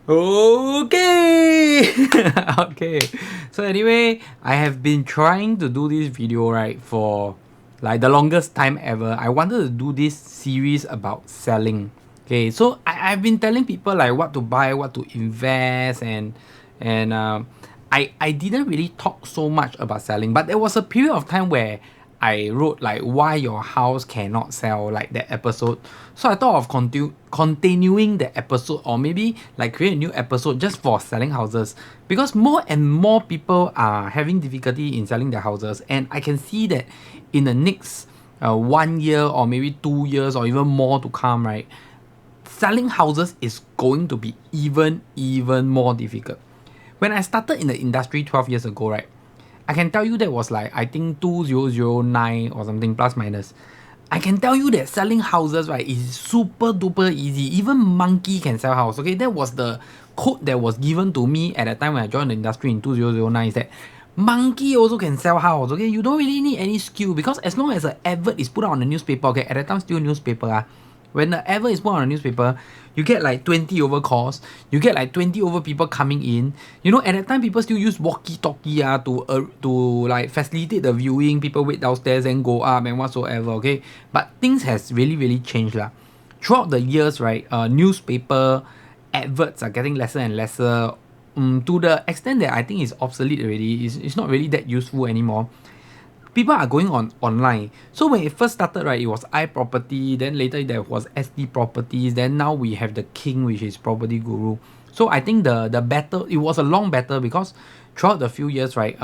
Okay. Okay. So anyway, I have been trying to do this video right for like the longest time ever. I wanted to do this series about selling. Okay, so I've been telling people like what to buy, what to invest, and I didn't really talk so much about selling, but there was a period of time where I wrote like why your house cannot sell, like that episode. So I thought of continuing the episode, or maybe like create a new episode just for selling houses, because more and more people are having difficulty in selling their houses, and I can see that in the next 1 year or maybe 2 years or even more to come, right? Selling houses is going to be even more difficult. When I started in the industry 12 years ago, right, I can tell you that was like, I think 2009 or something, plus minus. I can tell you that selling houses, right, is super duper easy. Even monkey can sell house. Okay, that was the code that was given to me at the time when I joined the industry in 2009, is that monkey also can sell house. Okay, you don't really need any skill, because as long as an advert is put out on the newspaper, okay, at that time still newspaper, when the advert is put on the newspaper, you get like 20 over calls, you get like 20 over people coming in. You know, at that time people still use walkie-talkie to like facilitate the viewing. People wait downstairs and go up and whatsoever, okay? But things has really changed lah. Throughout the years, right, newspaper adverts are getting lesser and lesser, to the extent that I think it's obsolete already. It's not really that useful anymore. People are going online. So when it first started, right, it was iProperty, then later there was SD Properties, then now we have the king, which is Property Guru. So I think the battle, it was a long battle, because throughout the few years, right,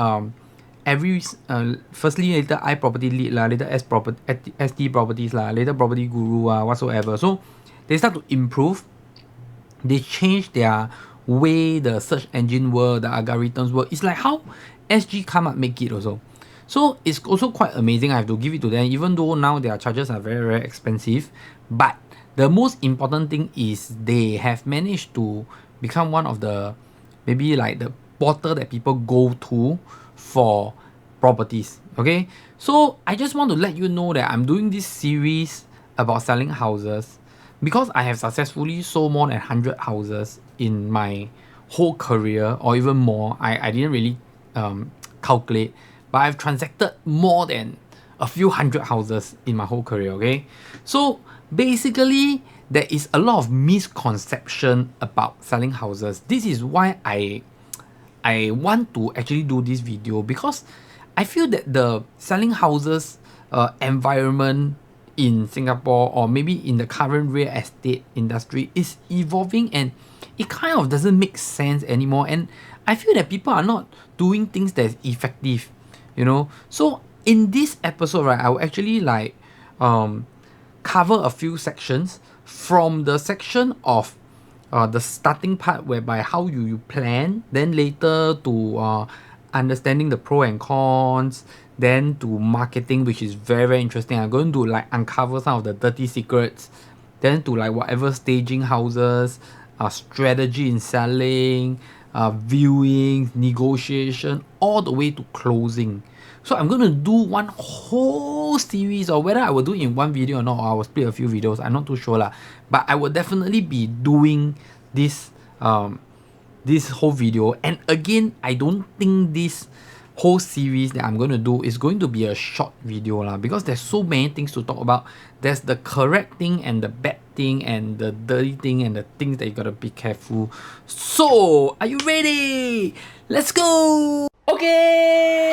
firstly later iProperty lead lah, later SD Properties lah, later Property Guru whatsoever. So they start to improve. They change their way the search engine work, the algorithms work. It's like how SG come up make it also. So it's also quite amazing. I have to give it to them, even though now their charges are very expensive. But the most important thing is they have managed to become one of the, maybe like the portal that people go to for properties. Okay, so I just want to let you know that I'm doing this series about selling houses because I have successfully sold more than 100 houses in my whole career, or even more. I didn't really calculate, but I've transacted more than a few hundred houses in my whole career, okay? So basically, there is a lot of misconception about selling houses. This is why I want to actually do this video, because I feel that the selling houses environment in Singapore, or maybe in the current real estate industry, is evolving, and it kind of doesn't make sense anymore. And I feel that people are not doing things that is effective, you know. So in this episode, right, I will actually like cover a few sections, from the section of the starting part, whereby how you plan, then later to understanding the pros and cons, then to marketing, which is very interesting. I'm going to like uncover some of the dirty secrets, then to like whatever staging houses, strategy in selling, viewing, negotiation, all the way to closing. So I'm going to do one whole series, or whether I will do it in one video or not, or I will split a few videos, I'm not too sure lah. But I will definitely be doing this this whole video. And again, I don't think this whole series that I'm going to do is going to be a short video lah, because there's so many things to talk about. There's the correct thing and the bad thing and the dirty thing and the things that you gotta be careful. So, are you ready? Let's go! Okay!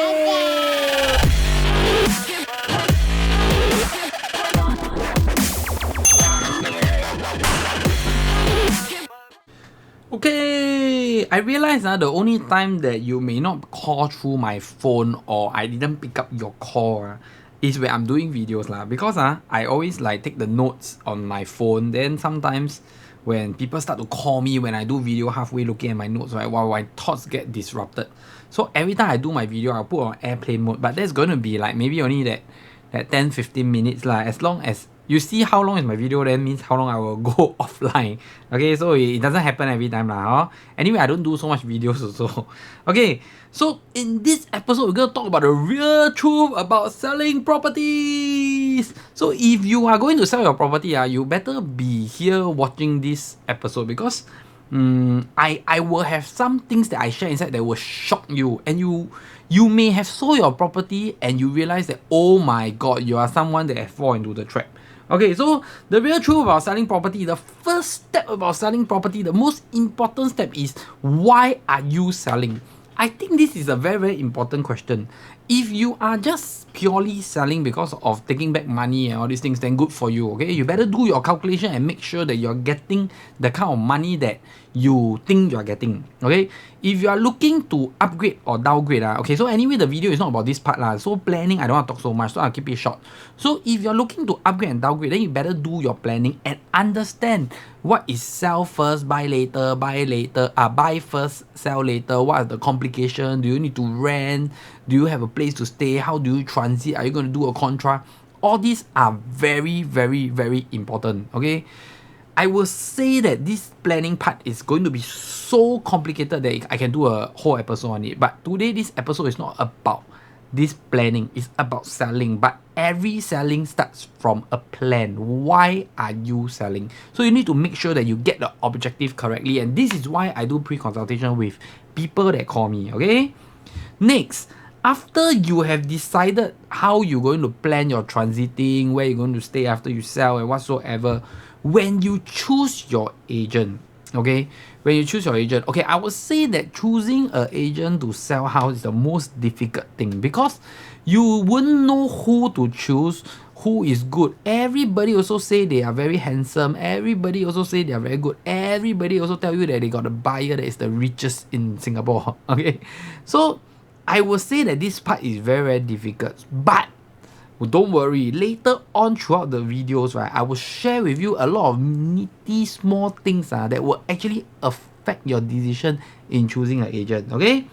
Okay, I realized the only time that you may not call through my phone, or I didn't pick up your call, is when I'm doing videos lah. Because I always like take the notes on my phone. Then sometimes when people start to call me when I do video, halfway looking at my notes, right, while my thoughts get disrupted. So every time I do my video, I'll put on airplane mode. But that's going to be like maybe only that 10-15 minutes lah. As long as you see how long is my video, then means how long I will go offline. Okay, so it doesn't happen every time lah. Anyway, I don't do so much videos also. Okay, so in this episode, we're going to talk about the real truth about selling properties. So if you are going to sell your property, you better be here watching this episode, because I will have some things that I share inside that will shock you, and you may have sold your property and you realize that, oh my god, you are someone that has fallen into the trap. Okay, so the real truth about selling property, the first step about selling property, the most important step is, why are you selling? I think this is a very, very important question. If you are just purely selling because of taking back money and all these things, then good for you, okay? You better do your calculation and make sure that you're getting the kind of money that you think you're getting, okay? If you are looking to upgrade or downgrade, okay, so anyway, the video is not about this part, so planning, I don't want to talk so much, so I'll keep it short. So if you're looking to upgrade and downgrade, then you better do your planning and understand what is sell first, buy later, buy first, sell later, what are the complications, do you need to rent, do you have a place to stay, how do you transit, are you going to do a contract? All these are very, very, very important, okay? I will say that this planning part is going to be so complicated that I can do a whole episode on it. But today, this episode is not about this planning. It's about selling. But every selling starts from a plan. Why are you selling? So you need to make sure that you get the objective correctly. And this is why I do pre-consultation with people that call me, okay? Next, after you have decided how you're going to plan your transiting, where you're going to stay after you sell and whatsoever, when you choose your agent, okay, I would say that choosing an agent to sell house is the most difficult thing, because you wouldn't know who to choose, who is good. Everybody also say they are very handsome, everybody also say they are very good, everybody also tell you that they got a buyer that is the richest in Singapore, okay? So I will say that this part is very, very difficult, but don't worry, later on throughout the videos, right, I will share with you a lot of nitty small things that will actually affect your decision in choosing an agent, okay?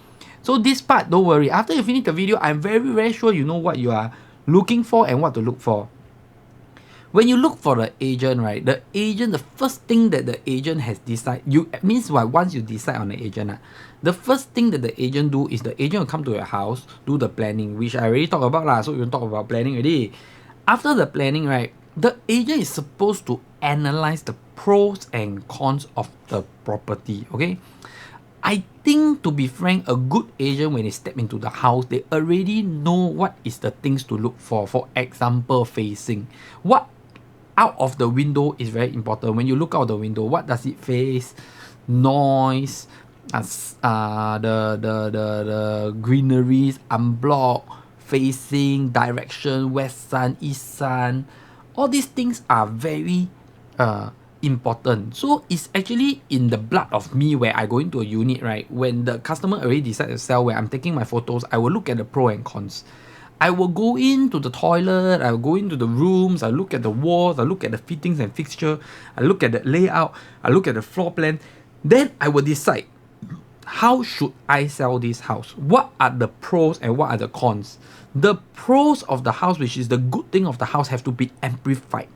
So this part, don't worry, after you finish the video, I'm very, very sure you know what you are looking for and what to look for. When you look for the agent, right, the first thing that the agent has decided, means what, once you decide on the agent, the first thing that the agent do is the agent will come to your house, do the planning, which I already talked about, so you talk about planning already. After the planning, right, the agent is supposed to analyze the pros and cons of the property, okay? I think, to be frank, a good agent, when they step into the house, they already know what is the things to look for. For example, facing. What out of the window is very important. When you look out the window, what does it face? Noise, the greeneries, unblocked, facing, direction, west sun, east sun. All these things are very important. So it's actually in the blood of me, where I go into a unit, right? When the customer already decides to sell, where I'm taking my photos, I will look at the pros and cons. I will go into the toilet, I will go into the rooms, I look at the walls, I look at the fittings and fixture, I look at the layout, I look at the floor plan. Then I will decide, how should I sell this house? What are the pros and what are the cons? The pros of the house, which is the good thing of the house, have to be amplified,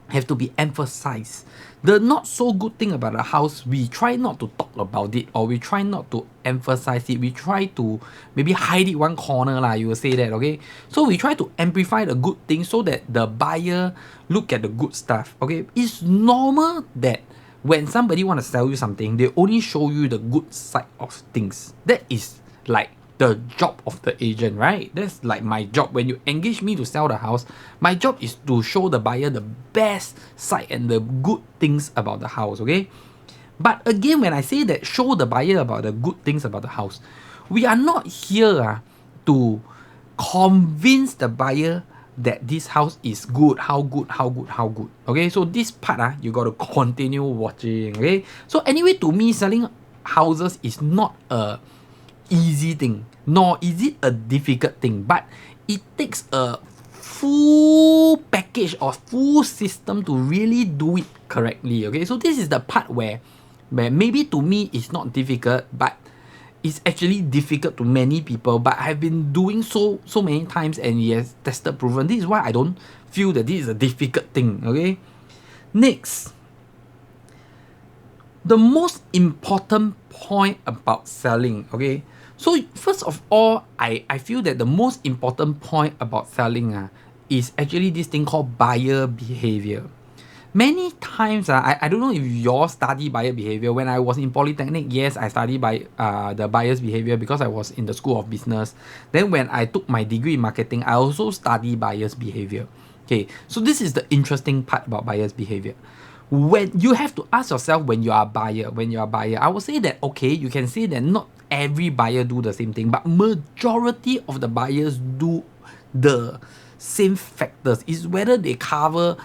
have to be emphasized. The not so good thing about the house, we try not to talk about it, or we try not to emphasize it. We try to maybe hide it one corner, you will say that, okay? So we try to amplify the good things so that the buyer look at the good stuff, okay? It's normal that when somebody want to sell you something, they only show you the good side of things. That is like the job of the agent, right? That's like my job. When you engage me to sell the house, my job is to show the buyer the best side and the good things about the house, okay? But again, when I say that show the buyer about the good things about the house, we are not here to convince the buyer that this house is good, how good. Okay, so this part, you got to continue watching, okay? So anyway, to me, selling houses is not a easy thing, nor is it a difficult thing, but it takes a full package or full system to really do it correctly, okay? So this is the part where maybe to me it's not difficult, but it's actually difficult to many people. But I've been doing so many times, and yes, tested, proven. This is why I don't feel that this is a difficult thing, okay? Next, the most important point about selling, okay? So first of all, I feel that the most important point about selling is actually this thing called buyer behavior. Many times, I don't know if you all study buyer behavior. When I was in Polytechnic, yes, I studied the buyer's behavior because I was in the School of Business. Then when I took my degree in marketing, I also study buyer's behavior. Okay, so this is the interesting part about buyer's behavior. When you have to ask yourself when you are a buyer, I will say that, okay, you can say that not every buyer do the same thing, but majority of the buyers do the same factors. Is whether they cover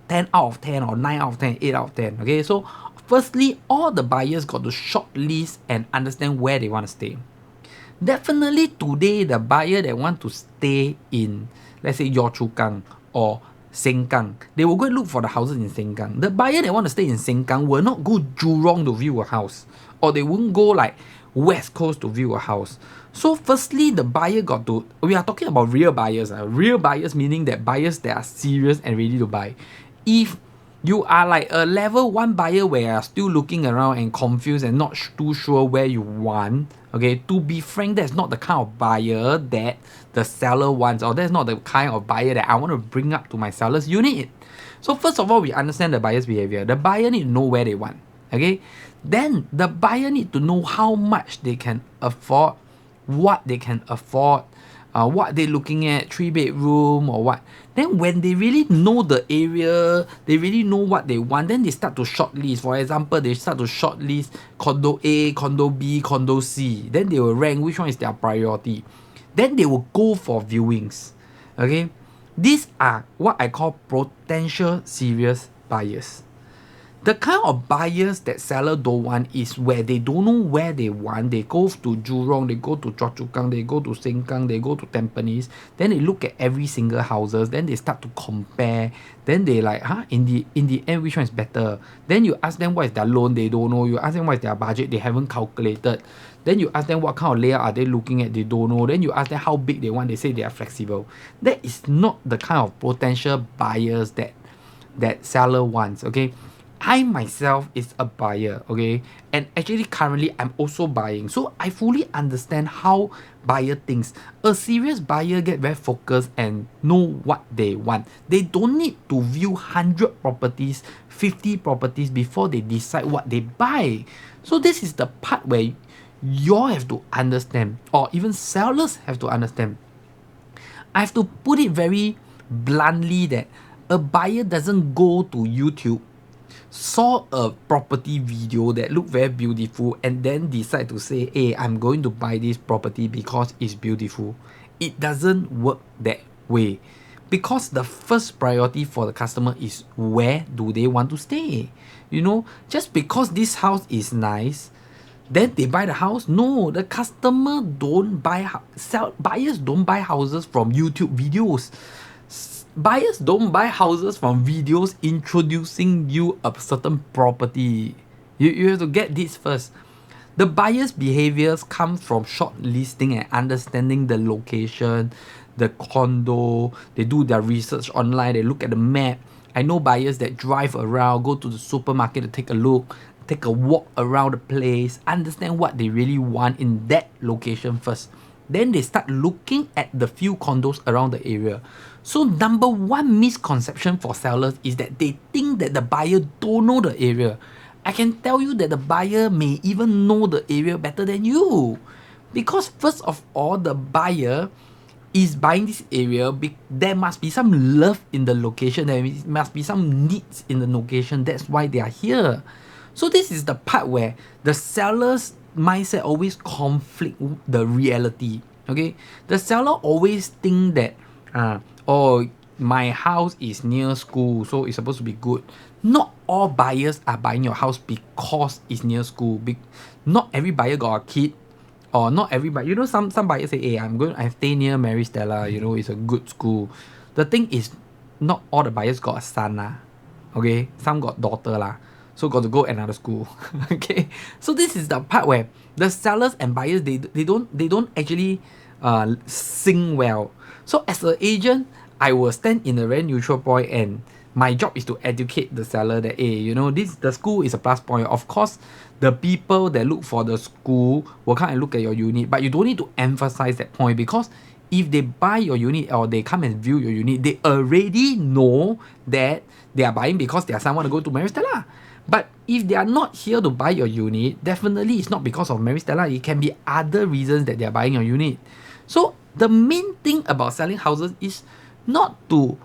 10 out of 10 or 9 out of 10, 8 out of 10. Okay, so firstly, all the buyers got to shortlist and understand where they want to stay. Definitely today, the buyer that want to stay in, let's say, Yio Chu Kang or Sengkang, they will go and look for the houses in Sengkang. The buyer that want to stay in Sengkang will not go Jurong to view a house, or they won't go like West Coast to view a house. So firstly, the buyer got to, we are talking about real buyers. Real buyers meaning that buyers that are serious and ready to buy. If you are like a level 1 buyer where you are still looking around and confused and not too sure where you want, okay, to be frank, that's not the kind of buyer that the seller wants, or that's not the kind of buyer that I want to bring up to my seller's unit. So first of all, we understand the buyer's behavior. The buyer need to know where they want, okay? Then the buyer need to know how much they can afford, what they can afford, what they're looking at, 3-bedroom or what. Then when they really know the area, they really know what they want, then they start to shortlist. For example, they start to shortlist condo A, condo B, condo C. Then they will rank which one is their priority. Then they will go for viewings. Okay, these are what I call potential serious buyers. The kind of buyers that seller don't want is where they don't know where they want. They go to Jurong, they go to Choa Chu Kang, they go to Sengkang, they go to Tampines. Then they look at every single houses. Then they start to compare. Then they like, in the end, which one is better? Then you ask them what is their loan, they don't know. You ask them what is their budget, they haven't calculated. Then you ask them what kind of layout are they looking at, they don't know. Then you ask them how big they want, they say they are flexible. That is not the kind of potential buyers that seller wants, okay? I myself is a buyer, okay? And actually currently I'm also buying. So I fully understand how buyer thinks. A serious buyer get very focused and know what they want. They don't need to view 100 properties, 50 properties before they decide what they buy. So this is the part where you all have to understand, or even sellers have to understand. I have to put it very bluntly that a buyer doesn't go to YouTube, saw a property video that looked very beautiful, and then decide to say, hey, I'm going to buy this property because it's beautiful. It doesn't work that way. Because the first priority for the customer is where do they want to stay. You know, just because this house is nice, then they buy the house. No, the customer don't buy, buyers don't buy houses from YouTube videos. Buyers don't buy houses from videos introducing you a certain property. You have to get this first. The buyer's behaviors come from shortlisting and understanding the location, the condo. They do their research online. They look at the map. I know buyers that drive around, go to the supermarket to take a look, take a walk around the place, understand what they really want in that location first. Then they start looking at the few condos around the area. So number one misconception for sellers is that they think that the buyer don't know the area. I can tell you that the buyer may even know the area better than you. Because first of all, the buyer is buying this area, there must be some love in the location, there must be some needs in the location. That's why they are here. So this is the part where the seller's mindset always conflict the reality. Okay, the seller always think that my house is near school, so it's supposed to be good. Not all buyers are buying your house because it's near school. Not every buyer got a kid, or not everybody. You know, some buyers say, hey, I stay near Mary Stella, you know, it's a good school. The thing is, not all the buyers got a son lah. Okay, some got daughter lah. So got to go another school. Okay, so this is the part where the sellers and buyers they don't actually sync well. So as an agent, I will stand in a very neutral point, and my job is to educate the seller that, hey, you know, the school is a plus point. Of course, the people that look for the school will come and look at your unit, but you don't need to emphasize that point, because if they buy your unit or they come and view your unit, they already know that they are buying because they are someone to go to Mary Stella. But if they are not here to buy your unit, definitely it's not because of Mary Stella. It can be other reasons that they are buying your unit. So the main thing about selling houses is not to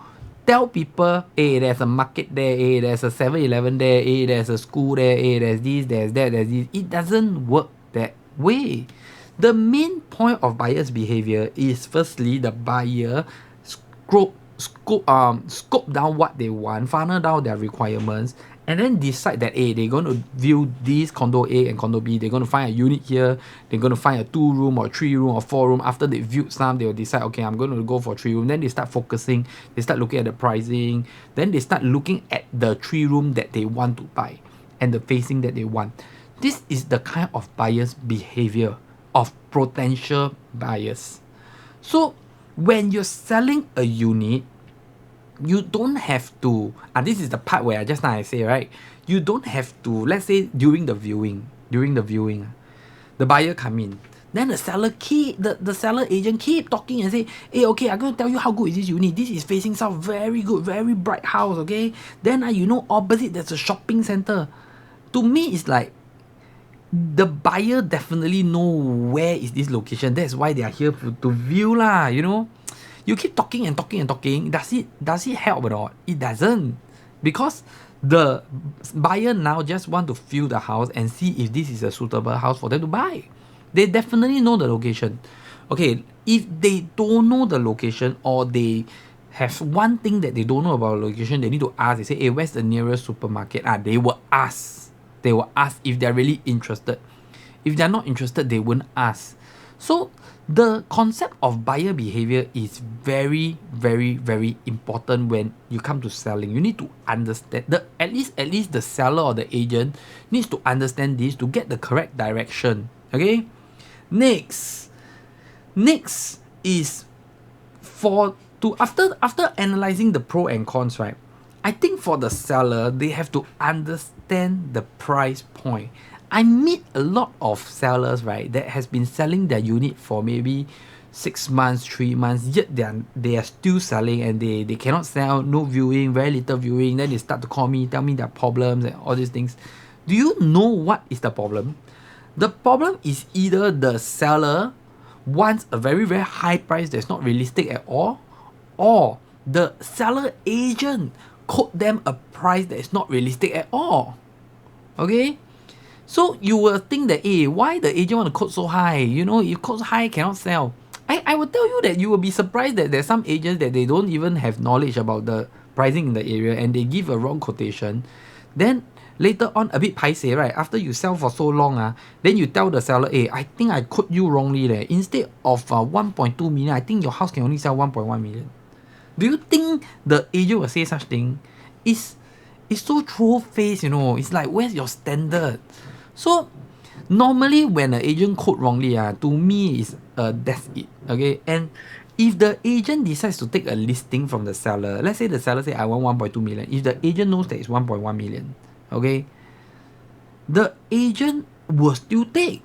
tell people, hey, there's a market there, hey, there's a 7-Eleven there, hey, there's a school there, hey, there's this, there's that, there's this. It doesn't work that way. The main point of buyer's behavior is firstly the buyer scope down what they want, funnel down their requirements, and then decide that they're going to view this condo A and condo B. They're going to find a unit here. They're going to find a 2-room or 3-room or 4-room. After they viewed some, they will decide, okay, I'm going to go for 3-room. Then they start focusing. They start looking at the pricing. Then they start looking at the 3-room that they want to buy and the facing that they want. This is the kind of buyer's behavior of potential buyers. So when you're selling a unit, you don't have to, and this is the part where just now I say, right? You don't have to, let's say during the viewing, the buyer come in, then the seller agent keep talking and say, hey, okay, I'm going to tell you how good is this unit. This is facing south, very good, very bright house, okay? Then you know, opposite there's a shopping center. To me, it's like, the buyer definitely know where is this location. That's why they are here to view lah, you know. You keep talking and talking and talking. Does it help at all? It doesn't. Because the buyer now just want to view the house and see if this is a suitable house for them to buy. They definitely know the location. Okay, if they don't know the location or they have one thing that they don't know about the location, they need to ask. They say, hey, where's the nearest supermarket? They will ask. They will ask if they're really interested. If they're not interested, they won't ask. So the concept of buyer behavior is very, very, very important when you come to selling. You need to understand at least the seller or the agent needs to understand this to get the correct direction. Okay? Next is after analyzing the pro and cons, right? I think for the seller, they have to understand the price point. I meet a lot of sellers, right, that has been selling their unit for maybe 6 months, 3 months, yet they are still selling and they cannot sell, no viewing, very little viewing. Then they start to call me, tell me their problems and all these things. Do you know what is the problem? The problem is either the seller wants a very, very high price that's not realistic at all, or the seller agent quote them a price that is not realistic at all. Okay? So you will think that, why the agent want to quote so high? You know, if quote high, cannot sell. I will tell you that you will be surprised that there's some agents that they don't even have knowledge about the pricing in the area and they give a wrong quotation. Then later on, a bit paiseh, right? After you sell for so long, then you tell the seller, I think I quote you wrongly. Instead of 1.2 million, I think your house can only sell 1.1 million. Do you think the agent will say such thing? It's so troll-faced, you know. It's like, where's your standard? So normally when an agent quote wrongly, to me is that's it. Okay, and if the agent decides to take a listing from the seller, let's say the seller say I want 1.2 million. If the agent knows that it's 1.1 million, okay, the agent will still take.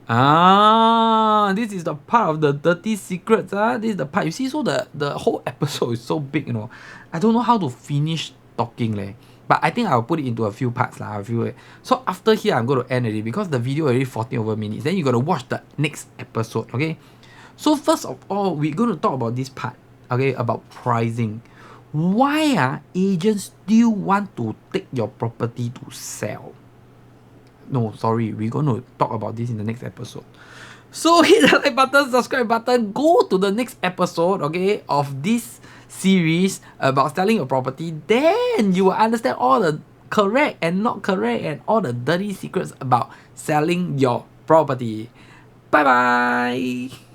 This is the part of the dirty secrets. This is the part. You see, so the whole episode is so big, you know. I don't know how to finish talking. But I think I'll put it into a few parts. So after here, I'm going to end already because the video already 14 over minutes. Then you're going to watch the next episode, okay? So first of all, we're going to talk about this part, okay, about pricing. Why agents still want to take your property to sell? No, sorry, we're going to talk about this in the next episode. So hit the like button, subscribe button, go to the next episode, okay, of this series about selling a property. Then you will understand all the correct and not correct and all the dirty secrets about selling your property. Bye bye.